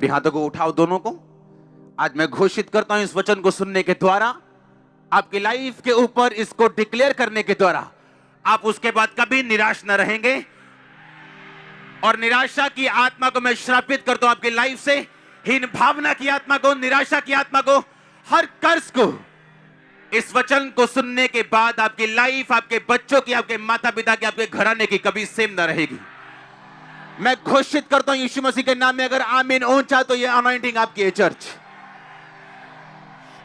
अपने हाथों को उठाओ दोनों को। आज मैं घोषित करता हूं इस वचन को सुनने के द्वारा, आपकी लाइफ के ऊपर इसको डिक्लेयर करने के द्वारा आप उसके बाद कभी निराश न रहेंगे। और निराशा की आत्मा को मैं श्रापित करता हूं आपकी लाइफ से, हीन भावना की आत्मा को, निराशा की आत्मा को, हर कर्ज को इस वचन को सुनने के बाद आपकी लाइफ, आपके बच्चों की, आपके माता पिता की, आपके घराने की कभी सेम न रहेगी। मैं घोषित करता हूं यीशु मसीह के नाम में, अगर आमीन ऊंचा तो ये अनॉइंटिंग आपकी है चर्च।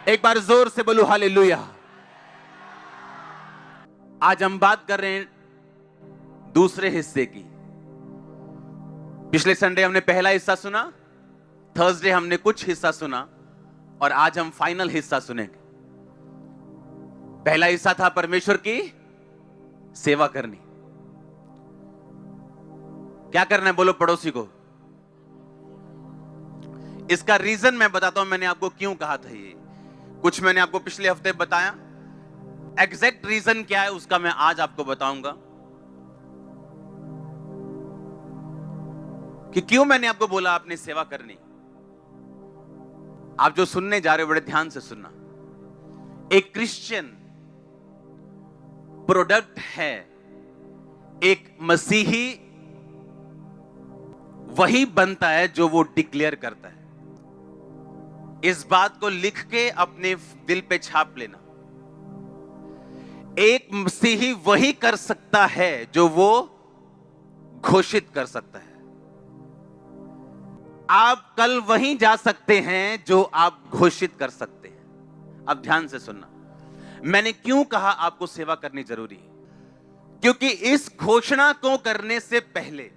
एक बार जोर से बोलो हालेलुया। आज हम बात कर रहे हैं दूसरे हिस्से की। पिछले संडे हमने पहला हिस्सा सुना, थर्सडे हमने कुछ हिस्सा सुना और आज हम फाइनल हिस्सा सुनेंगे। पहला हिस्सा था परमेश्वर की सेवा करनी। क्या करना है बोलो पड़ोसी को। इसका रीजन मैं बताता हूं, मैंने आपको क्यों कहा था ये। कुछ मैंने आपको पिछले हफ्ते बताया, एग्जैक्ट रीजन क्या है उसका मैं आज आपको बताऊंगा कि क्यों मैंने आपको बोला आपने सेवा करनी। आप जो सुनने जा रहे हो बड़े ध्यान से सुनना। एक क्रिश्चियन प्रोडक्ट है, एक मसीही वही बनता है जो वो डिक्लेयर करता है। इस बात को लिख के अपने दिल पे छाप लेना। एक मसीही वही कर सकता है जो वो घोषित कर सकता है। आप कल वहीं जा सकते हैं जो आप घोषित कर सकते हैं। अब ध्यान से सुनना, मैंने क्यों कहा आपको सेवा करनी जरूरी है। क्योंकि इस घोषणा को करने से पहले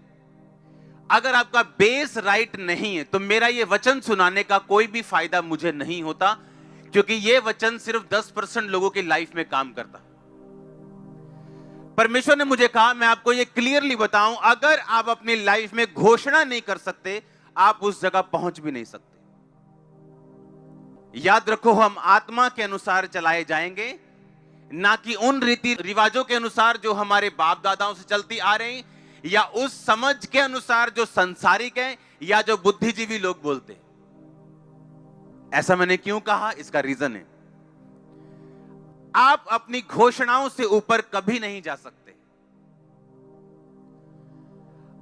अगर आपका बेस राइट नहीं है तो मेरा यह वचन सुनाने का कोई भी फायदा मुझे नहीं होता, क्योंकि यह वचन सिर्फ 10% लोगों की लाइफ में काम करता। परमेश्वर ने मुझे कहा मैं आपको यह क्लियरली बताऊं, अगर आप अपनी लाइफ में घोषणा नहीं कर सकते आप उस जगह पहुंच भी नहीं सकते। याद रखो, हम आत्मा के अनुसार चलाए जाएंगे, ना कि उन रीति रिवाजों के अनुसार जो हमारे बाप दादाओं से चलती आ रही, या उस समझ के अनुसार जो संसारिक है या जो बुद्धिजीवी लोग बोलते। ऐसा मैंने क्यों कहा, इसका रीजन है आप अपनी घोषणाओं से ऊपर कभी नहीं जा सकते।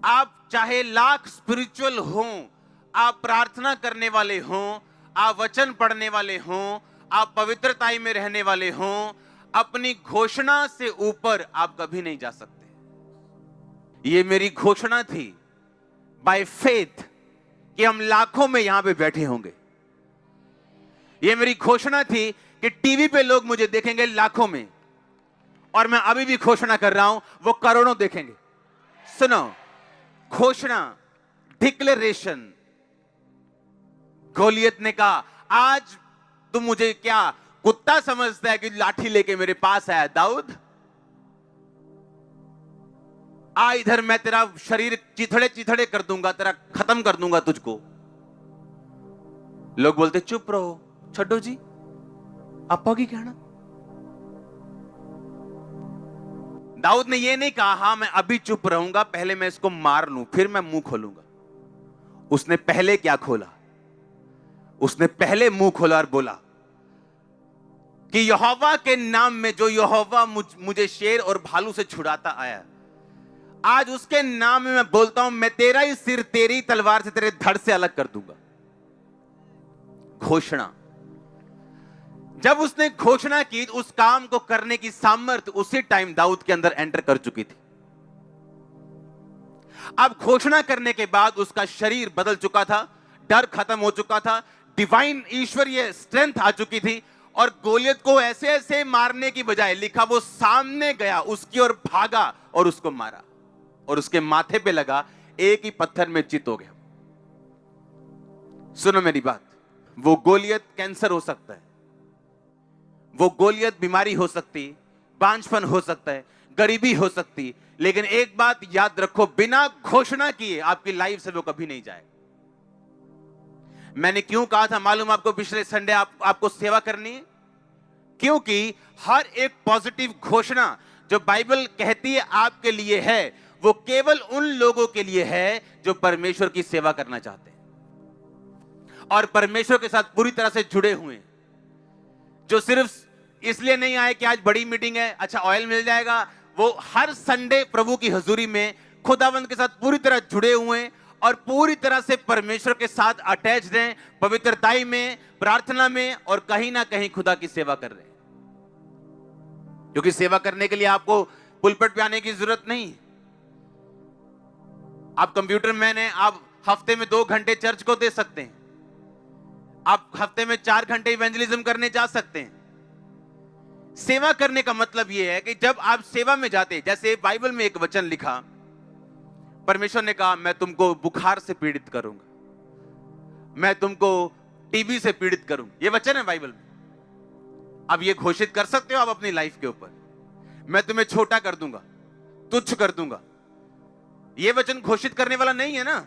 आप चाहे लाख स्पिरिचुअल हों, आप प्रार्थना करने वाले हों, आप वचन पढ़ने वाले हों, आप पवित्रताई में रहने वाले हों, अपनी घोषणा से ऊपर आप कभी नहीं जा सकते। ये मेरी घोषणा थी बाय फेथ कि हम लाखों में यहां पे बैठे होंगे। ये मेरी घोषणा थी कि टीवी पे लोग मुझे देखेंगे लाखों में, और मैं अभी भी घोषणा कर रहा हूं वो करोड़ों देखेंगे। सुनो, घोषणा, डिक्लेरेशन। गोलियत ने कहा आज तुम मुझे क्या कुत्ता समझता है कि लाठी लेके मेरे पास आया। दाऊद आ इधर, मैं तेरा शरीर चिथड़े चिथड़े कर दूंगा, तेरा खत्म कर दूंगा तुझको। लोग बोलते चुप रहो, छड्डो जी आपा की कहना। दाऊद ने यह नहीं कहा हां मैं अभी चुप रहूंगा, पहले मैं इसको मार लूं फिर मैं मुंह खोलूंगा। उसने पहले क्या खोला, उसने पहले मुंह खोला और बोला कि यहोवा के नाम में जो यहोवा मुझे शेर और भालू से छुड़ाता आया, आज उसके नाम में मैं बोलता हूं मैं तेरा ही सिर तेरी तलवार से तेरे धड़ से अलग कर दूंगा। घोषणा। जब उसने घोषणा की उस काम को करने की सामर्थ्य उसी टाइम दाऊद के अंदर एंटर कर चुकी थी। अब घोषणा करने के बाद उसका शरीर बदल चुका था, डर खत्म हो चुका था, डिवाइन ईश्वरीय स्ट्रेंथ आ चुकी थी, और गोलियत को ऐसे ऐसे मारने की बजाय लिखा वो सामने गया, उसकी ओर भागा और उसको मारा, और उसके माथे पे लगा, एक ही पत्थर में चित हो गया। सुनो मेरी बात, वो गोलियत कैंसर हो सकता है, वो गोलियत बीमारी हो सकती, बांझपन हो सकता है, गरीबी हो सकती, लेकिन एक बात याद रखो, बिना घोषणा किए आपकी लाइफ से वो कभी नहीं जाएगा। मैंने क्यों कहा था मालूम आपको पिछले संडे आपको सेवा करनी है? क्योंकि हर एक पॉजिटिव घोषणा जो बाइबल कहती है आपके लिए है, वो केवल उन लोगों के लिए है जो परमेश्वर की सेवा करना चाहते हैं। और परमेश्वर के साथ पूरी तरह से जुड़े हुए हैं, जो सिर्फ इसलिए नहीं आए कि आज बड़ी मीटिंग है, अच्छा ऑयल मिल जाएगा, वो हर संडे प्रभु की हजूरी में खुदावंद के साथ पूरी तरह जुड़े हुए हैं और पूरी तरह से परमेश्वर के साथ अटैच्ड हैं, पवित्रताई में, प्रार्थना में, और कहीं ना कहीं खुदा की सेवा कर रहे हैं। क्योंकि सेवा करने के लिए आपको पुलपट पे आने की जरूरत नहीं। आप कंप्यूटर मैन हैं, आप हफ्ते में 2 घंटे चर्च को दे सकते हैं, आप हफ्ते में 4 घंटे इवेंजलिज्म करने जा सकते हैं। सेवा करने का मतलब यह है कि जब आप सेवा में जाते, जैसे बाइबल में एक वचन लिखा, परमेश्वर ने कहा मैं तुमको बुखार से पीड़ित करूंगा, मैं तुमको टीबी से पीड़ित करूंगा, यह वचन है बाइबल में। अब ये घोषित कर सकते हो आप अपनी लाइफ के ऊपर, मैं तुम्हें छोटा कर दूंगा, तुच्छ कर दूंगा। यह वचन घोषित करने वाला नहीं है ना।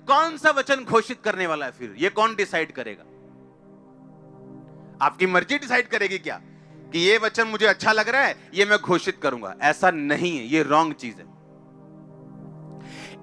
कौन सा वचन घोषित करने वाला है? फिर यह कौन डिसाइड करेगा? आपकी मर्जी डिसाइड करेगी क्या कि ये वचन मुझे अच्छा लग रहा है, ये मैं घोषित करूंगा? ऐसा नहीं है, ये रॉन्ग चीज है।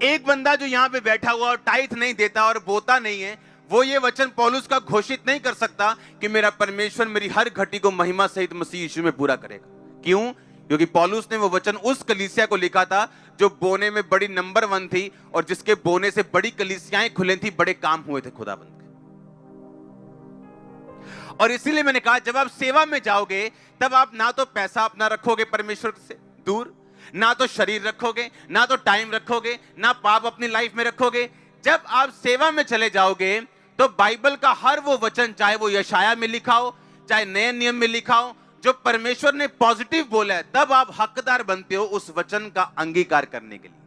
एक बंदा जो यहां पे बैठा हुआ और टाइथ नहीं देता और बोता नहीं है, वो ये वचन पौलुस का घोषित नहीं कर सकता कि मेरा परमेश्वर मेरी हर घटी को महिमा सहित मसीह यीशु में पूरा करेगा। क्यों? क्योंकि पौलुस ने वो वचन उस कलीसिया को लिखा था जो बोने में बड़ी नंबर 1 थी और जिसके बोने से बड़ी कलीसियाएं खुले थी, बड़े काम हुए थे खुदाबंद के। और इसीलिए मैंने कहा जब आप सेवा में जाओगे तब आप ना तो पैसा अपना रखोगे परमेश्वर से दूर, ना तो शरीर रखोगे, ना तो टाइम रखोगे, ना पाप अपनी लाइफ में रखोगे। जब आप सेवा में चले जाओगे तो बाइबल का हर वो वचन, चाहे वो यशाया में लिखा हो, चाहे नए नियम में लिखा हो, जो परमेश्वर ने पॉजिटिव बोला है, तब आप हकदार बनते हो उस वचन का अंगीकार करने के लिए।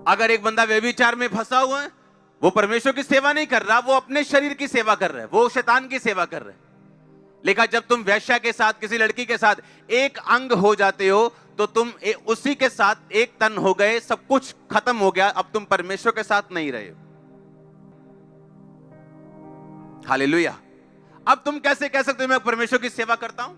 अगर एक बंदा व्यभिचार में फंसा हुआ है, वो परमेश्वर की सेवा नहीं कर रहा, वो अपने शरीर की सेवा कर रहा है, वो शैतान की सेवा कर रहा है। लेकिन जब तुम वेश्या के साथ, किसी लड़की के साथ एक अंग हो जाते हो तो तुम उसी के साथ एक तन हो गए, सब कुछ खत्म हो गया, अब तुम परमेश्वर के साथ नहीं रहे हो। हालेलुया। अब तुम कैसे कह सकते हो मैं परमेश्वर की सेवा करता हूं?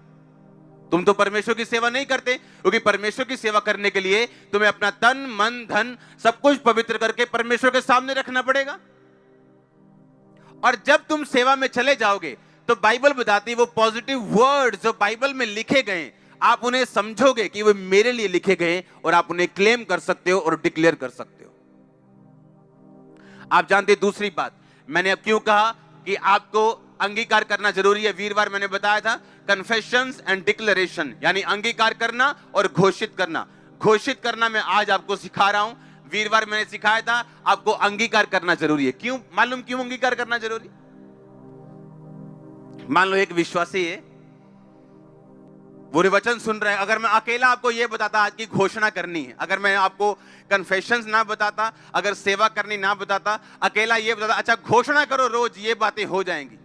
तुम तो परमेश्वर की सेवा नहीं करते, क्योंकि परमेश्वर की सेवा करने के लिए तुम्हें अपना तन, मन, धन सब कुछ पवित्र करके परमेश्वर के सामने रखना पड़ेगा। और जब तुम सेवा में चले जाओगे तो बाइबल बताती है वो पॉजिटिव वर्ड्स जो बाइबल में लिखे गए, आप उन्हें समझोगे कि वो मेरे लिए लिखे गए और आप उन्हें क्लेम कर सकते हो और डिक्लेयर कर सकते हो। आप जानते, दूसरी बात मैंने अब क्यों कहा कि आपको अंगीकार करना जरूरी है। वीरवार मैंने बताया था कन्फेशंस एंड डिक्लेरेशन, यानी अंगीकार करना और घोषित करना। घोषित करना मैं आज आपको सिखा रहा हूं, वीरवार मैंने सिखाया था आपको अंगीकार करना जरूरी है। क्यों? मालूम क्यों अंगीकार करना जरूरी? मान लो एक विश्वासी है, वो वचन सुन रहे हैं, अगर मैं अकेला आपको यह बताता आज की घोषणा करनी है, अगर मैं आपको कन्फेशंस ना बताता, अगर सेवा करनी ना बताता, अकेला ये बताता अच्छा घोषणा करो रोज, ये बातें हो जाएंगी।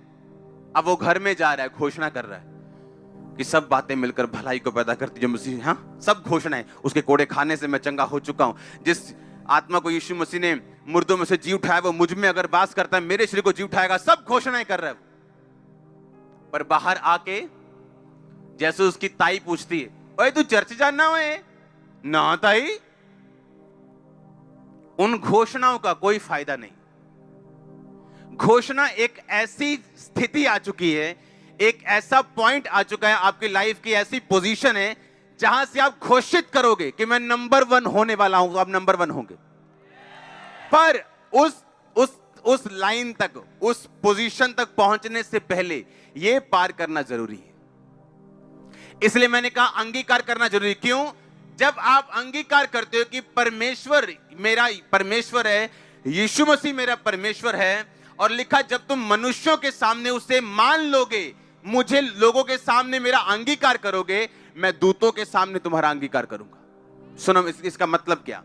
अब वो घर में जा रहा है, घोषणा कर रहा है कि सब बातें मिलकर भलाई को पैदा करती जो मसीह, हाँ सब घोषणाएं, उसके कोड़े खाने से मैं चंगा हो चुका हूं, जिस आत्मा को यीशु मसीह ने मुर्दों में से जी उठाया वो मुझ में अगर वास करता है, मेरे शरीर को जी उठाएगा, सब घोषणाएं कर रहा है। पर बाहर आके जैसे उसकी ताई पूछती है, ओए तू चर्च जाना है ना ताई, उन घोषणाओं का कोई फायदा नहीं। घोषणा एक ऐसी स्थिति आ चुकी है, एक ऐसा पॉइंट आ चुका है आपकी लाइफ की, ऐसी पोजीशन है जहां से आप घोषित करोगे कि मैं नंबर 1 होने वाला हूं, तो आप नंबर 1 होंगे। पर उस लाइन तक, उस पोजीशन तक पहुंचने से पहले यह पार करना जरूरी है। इसलिए मैंने कहा अंगीकार करना जरूरी। क्यों? जब आप अंगीकार करते हो कि परमेश्वर मेरा परमेश्वर है, यीशु मसीह मेरा परमेश्वर है, और लिखा जब तुम मनुष्यों के सामने उसे मान लोगे, मुझे लोगों के सामने मेरा अंगीकार करोगे, मैं दूतों के सामने तुम्हारा अंगीकार करूंगा। सुनो इसका मतलब क्या?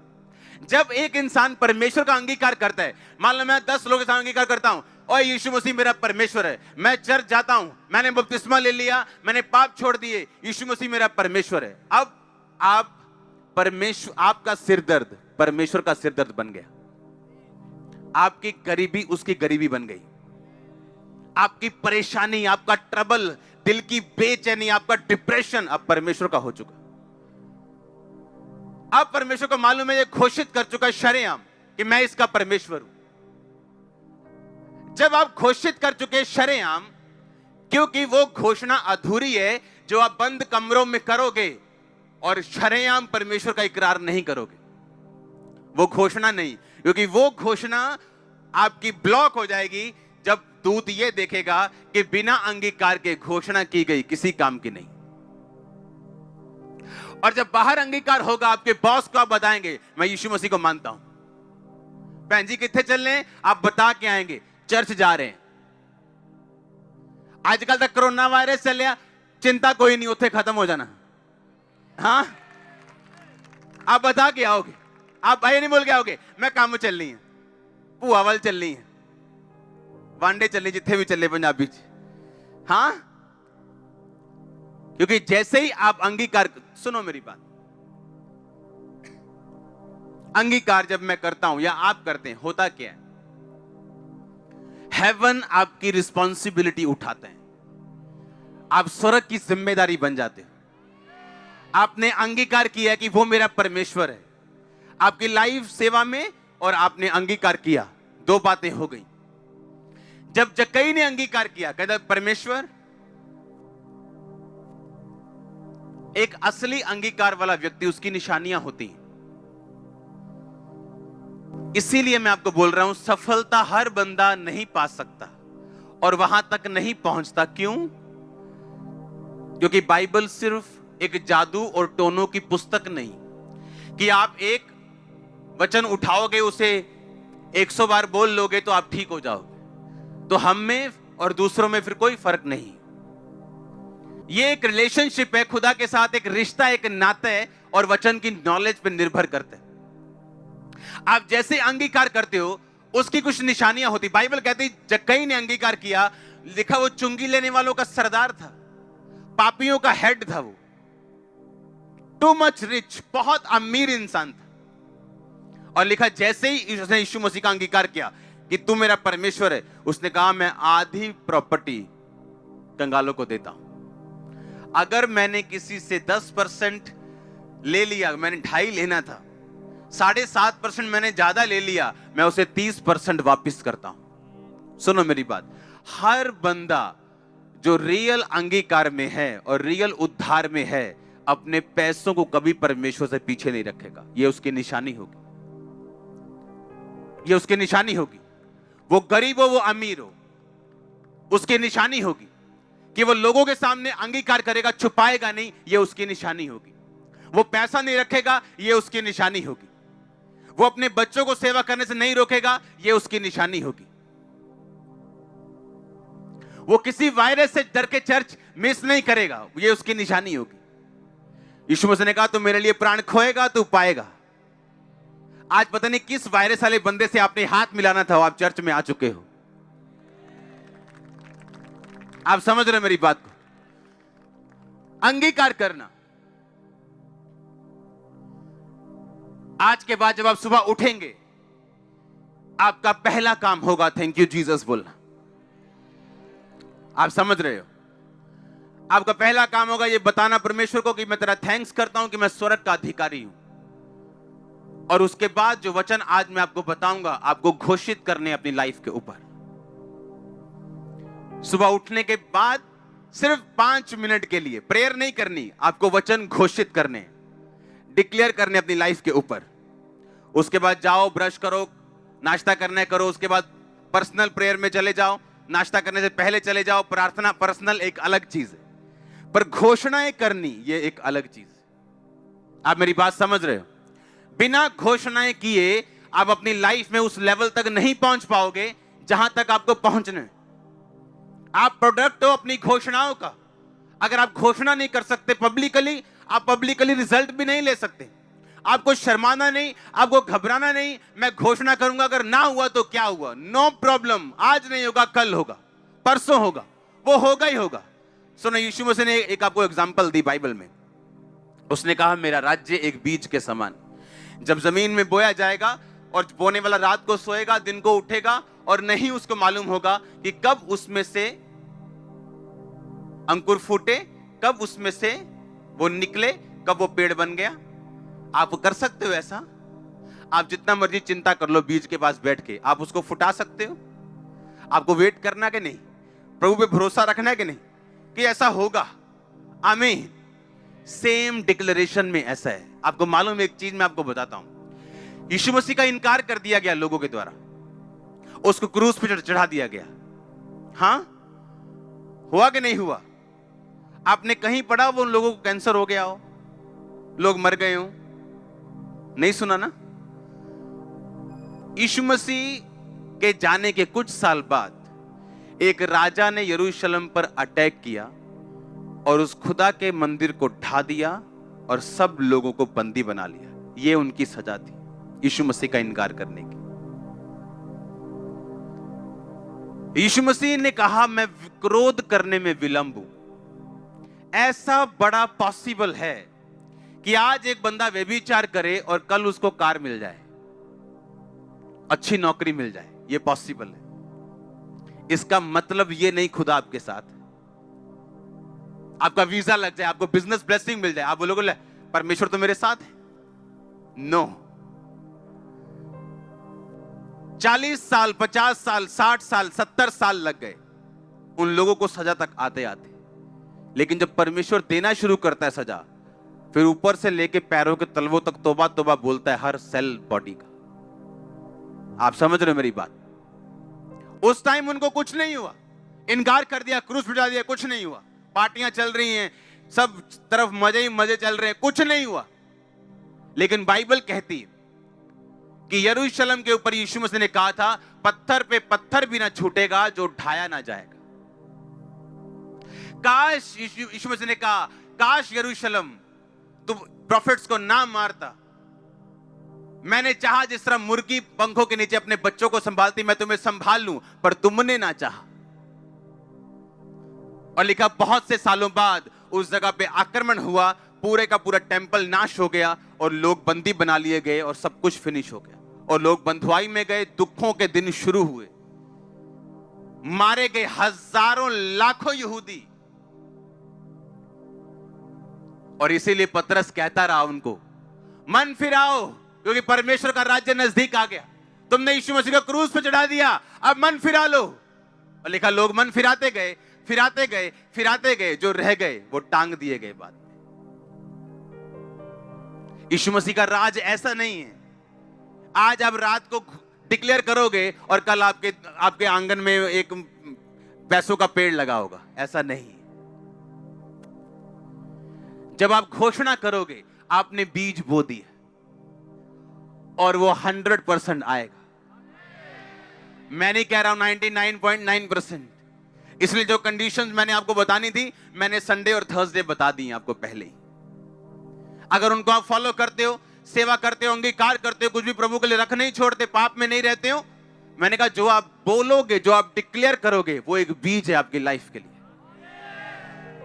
जब एक इंसान परमेश्वर का अंगीकार करता है, मान लो मैं 10 लोगों के सामने अंगीकार करता हूं, और यीशु मसीह मेरा परमेश्वर है, मैं चर्च जाता हूं, मैंने बपतिस्मा ले लिया, मैंने पाप छोड़ दिए, यीशु मसीह मेरा परमेश्वर है। अब आप परमेश्वर, आपका सिरदर्द परमेश्वर का सिरदर्द बन गया, आपकी गरीबी उसकी गरीबी बन गई, आपकी परेशानी, आपका ट्रबल, दिल की बेचैनी, आपका डिप्रेशन अब परमेश्वर का हो चुका। अब परमेश्वर को मालूम है, ये घोषित कर चुका है शरेआम कि मैं इसका परमेश्वर हूं। जब आप घोषित कर चुके शरेआम, क्योंकि वो घोषणा अधूरी है जो आप बंद कमरों में करोगे और शरेआम परमेश्वर का इकरार नहीं करोगे। वो घोषणा नहीं, क्योंकि वो घोषणा आपकी ब्लॉक हो जाएगी जब दूत ये देखेगा कि बिना अंगीकार के घोषणा की गई किसी काम की नहीं। और जब बाहर अंगीकार होगा, आपके बॉस को आप बताएंगे मैं यीशु मसीह को मानता हूं। बहन जी कितने चल रहे हैं, आप बता के आएंगे चर्च जा रहे हैं। आजकल तक कोरोना वायरस चल रहा, चिंता कोई नहीं, उत्थे खत्म हो जाना। हाँ, आप बता के आओगे, आप भाई नहीं बोल के आओगे मैं काम चल रही है, भूआवल चल रही है, वांडे चल रही, जिथे भी चले पंजाबी च। हाँ, क्योंकि जैसे ही आप अंगीकार, सुनो मेरी बात, अंगीकार जब मैं करता हूं या आप करते हैं, होता क्या है, हेवन आपकी रिस्पॉन्सिबिलिटी उठाते हैं, आप स्वर्ग की जिम्मेदारी बन जाते हो। आपने अंगीकार किया कि वो मेरा परमेश्वर है आपकी लाइफ सेवा में, और आपने अंगीकार किया, दो बातें हो गई। जब जक्कई ने अंगीकार किया, कहता परमेश्वर, एक असली अंगीकार वाला व्यक्ति, उसकी निशानियां होती हैं। इसीलिए मैं आपको बोल रहा हूं, सफलता हर बंदा नहीं पा सकता और वहां तक नहीं पहुंचता। क्यों? क्योंकि बाइबल सिर्फ एक जादू और टोनों की पुस्तक नहीं कि आप एक वचन उठाओगे, उसे 100 बार बोल लोगे तो आप ठीक हो जाओगे। तो हम में और दूसरों में फिर कोई फर्क नहीं। ये एक रिलेशनशिप है खुदा के साथ, एक रिश्ता, एक नाता है, और वचन की नॉलेज पर निर्भर करता है। आप जैसे अंगीकार करते हो उसकी कुछ निशानियां होती। बाइबल कहती जक्कई ने अंगीकार किया, लिखा वो चुंगी लेने वालों का सरदार था, पापियों का हेड था, वो टू मच रिच, बहुत अमीर इंसान था। और लिखा जैसे ही उसने यीशु मसीह का अंगीकार किया कि तू मेरा परमेश्वर है, उसने कहा मैं आधी प्रॉपर्टी कंगालों को देता हूं। अगर मैंने किसी से 10% ले लिया, मैंने 2.5 लेना था, 7.5% मैंने ज्यादा ले लिया, मैं उसे 30% वापस करता हूं। सुनो मेरी बात, हर बंदा जो रियल अंगीकार में है और रियल उद्धार में है, अपने पैसों को कभी परमेश्वर से पीछे नहीं रखेगा। यह उसकी निशानी होगी, यह उसकी निशानी होगी। वो गरीब हो, वो अमीर हो, उसकी निशानी होगी कि वो लोगों के सामने अंगीकार करेगा, छुपाएगा नहीं, यह उसकी निशानी होगी। वो पैसा नहीं रखेगा, यह उसकी निशानी होगी। वो अपने बच्चों को सेवा करने से नहीं रोकेगा, यह उसकी निशानी होगी। वो किसी वायरस से डर के चर्च मिस नहीं करेगा, यह उसकी निशानी होगी। यीशु मसीह ने कहा तू मेरे लिए प्राण खोएगा, तू पाएगा। आज पता नहीं किस वायरस वाले बंदे से आपने हाथ मिलाना था, आप चर्च में आ चुके हो। आप समझ रहे मेरी बात को? अंगीकार करना। आज के बाद जब आप सुबह उठेंगे, आपका पहला काम होगा थैंक यू जीसस बोलना। आप समझ रहे हो? आपका पहला काम होगा ये बताना परमेश्वर को कि मैं तेरा थैंक्स करता हूं कि मैं स्वर्ग का अधिकारी हूं। और उसके बाद जो वचन आज मैं आपको बताऊंगा, आपको घोषित करने अपनी लाइफ के ऊपर। सुबह उठने के बाद सिर्फ 5 मिनट के लिए प्रेयर नहीं करनी, आपको वचन घोषित करने, डिक्लेयर करने अपनी लाइफ के ऊपर। उसके बाद जाओ, ब्रश करो, नाश्ता करना है करो, उसके बाद पर्सनल प्रेयर में चले जाओ, नाश्ता करने से पहले चले जाओ। प्रार्थना पर्सनल एक अलग चीज है, पर घोषणाएं करनी ये एक अलग चीज है। आप मेरी बात समझ रहे हो? बिना घोषणाएं किए आप अपनी लाइफ में उस लेवल तक नहीं पहुंच पाओगे जहां तक आपको पहुंचना है। आप प्रोडक्ट हो अपनी घोषणाओं का। अगर आप घोषणा नहीं कर सकते पब्लिकली, आप पब्लिकली रिजल्ट भी नहीं ले सकते। आपको शर्माना नहीं, आपको घबराना नहीं। मैं घोषणा करूंगा, अगर ना हुआ तो क्या हुआ, नो प्रॉब्लम। आज नहीं होगा, कल होगा, परसों होगा, वो होगा ही होगा। सुनो, यीशु मसीह ने एक आपको एग्जांपल दी बाइबल में। उसने कहा मेरा राज्य एक बीज के समान, जब जमीन में बोया जाएगा और बोने वाला रात को सोएगा, दिन को उठेगा, और नहीं उसको मालूम होगा कि कब उसमें से अंकुर फूटे, कब उसमें से वो निकले, कब वो पेड़ बन गया। आप कर सकते हो ऐसा? आप जितना मर्जी चिंता कर लो, बीज के पास बैठ के आप उसको फुटा सकते हो? आपको वेट करना कि नहीं, प्रभु पे भरोसा रखना है कि नहीं कि ऐसा होगा। आमीन। सेम डिक्लेरेशन में ऐसा है। आपको मालूम है, एक चीज मैं आपको बताता हूं, यीशु मसीह का इनकार कर दिया गया लोगों के द्वारा, उसको क्रूस पे चढ़ा दिया गया। हां, हुआ कि नहीं हुआ? आपने कहीं पढ़ा वो उन लोगों को कैंसर हो गया हो, लोग मर गए हो? नहीं सुना ना? यीशु मसीह के जाने के कुछ साल बाद एक राजा ने यरूशलेम पर अटैक किया और उस खुदा के मंदिर को ढा दिया और सब लोगों को बंदी बना लिया। यह उनकी सजा थी यीशु मसीह का इनकार करने की। यीशु मसीह ने कहा, मैं क्रोध करने में विलंब हूं। ऐसा बड़ा पॉसिबल है कि आज एक बंदा व्यभिचार करे और कल उसको कार मिल जाए, अच्छी नौकरी मिल जाए। यह पॉसिबल है। इसका मतलब यह नहीं खुदा आपके साथ, आपका वीजा लग जाए, आपको बिजनेस ब्लेसिंग मिल जाए, आप बोलोगे परमेश्वर तो मेरे साथ है। नो। 40 साल, 50 साल, 60 साल, 70 साल लग गए उन लोगों को सजा तक आते आते। लेकिन जब परमेश्वर देना शुरू करता है सजा, फिर ऊपर से लेके पैरों के तलवों तक तौबा तौबा बोलता है हर सेल बॉडी का। आप समझ रहे हो मेरी बात? उस टाइम उनको कुछ नहीं हुआ, इनकार कर दिया, क्रूस बिठा दिया, कुछ नहीं हुआ। पार्टियां चल रही हैं, सब तरफ मजे ही मजे चल रहे हैं, कुछ नहीं हुआ। लेकिन बाइबल कहती है कि यरूशलेम के ऊपर यीशु मसीह ने कहा था, पत्थर पे पत्थर भी ना छूटेगा जो ढाया ना जाएगा। काश, यीशु मसीह ने कहा, काश यरूशलेम तुम प्रॉफिट्स को ना मारता। मैंने चाहा जिस तरह मुर्गी पंखों के नीचे अपने बच्चों को संभालती, मैं तुम्हें संभाल लूं, पर तुमने ना चाहा। और लिखा, बहुत से सालों बाद उस जगह पे आक्रमण हुआ, पूरे का पूरा टेंपल नाश हो गया और लोग बंदी बना लिए गए और सब कुछ फिनिश हो गया। और लोग बंधुआई में गए, दुखों के दिन शुरू हुए, मारे गए हजारों लाखों यहूदी। और इसीलिए पतरस कहता रहा उनको, मन फिराओ, क्योंकि परमेश्वर का राज्य नजदीक आ गया। तुमने यीशु मसीह को क्रूस पे चढ़ा दिया, अब मन फिरा लो। और लिखा, लोग मन फिराते गए, फिराते गए, फिराते गए, जो रह गए वो टांग दिए गए बाद में। यीशु मसीह का राज ऐसा नहीं है आज आप रात को डिक्लेयर करोगे और कल आपके आंगन में एक पैसों का पेड़ लगा होगा, ऐसा नहीं। जब आप घोषणा करोगे, आपने बीज बो दिया और वो 100% आएगा। मैं नहीं कह रहा हूं 99.9%। इसलिए जो कंडीशंस मैंने आपको बतानी थी, मैंने संडे और थर्सडे बता दी आपको पहले ही। अगर उनको आप फॉलो करते हो, सेवा करते हो, अंगीकार करते हो, कुछ भी प्रभु के लिए रख नहीं छोड़ते, पाप में नहीं रहते हो, मैंने कहा जो आप बोलोगे, जो आप डिक्लेयर करोगे, वो एक बीज है आपकी लाइफ के लिए।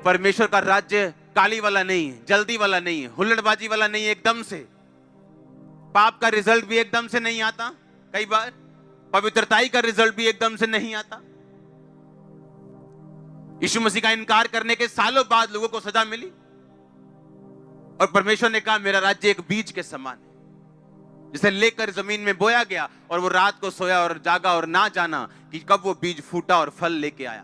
परमेश्वर का राज्य काली वाला नहीं है, जल्दी वाला नहीं है, हुल्लड़बाजी वाला नहीं है एकदम से। पाप का रिजल्ट भी एकदम से नहीं आता, कई बार पवित्रताई का रिजल्ट भी एकदम से नहीं आता। यीशु मसीह का इनकार करने के सालों बाद लोगों को सजा मिली और परमेश्वर ने कहा, मेरा राज्य एक बीज के समान है, जिसे लेकर जमीन में बोया गया और वो रात को सोया और जागा और ना जाना कि कब वो बीज फूटा और फल लेके आया।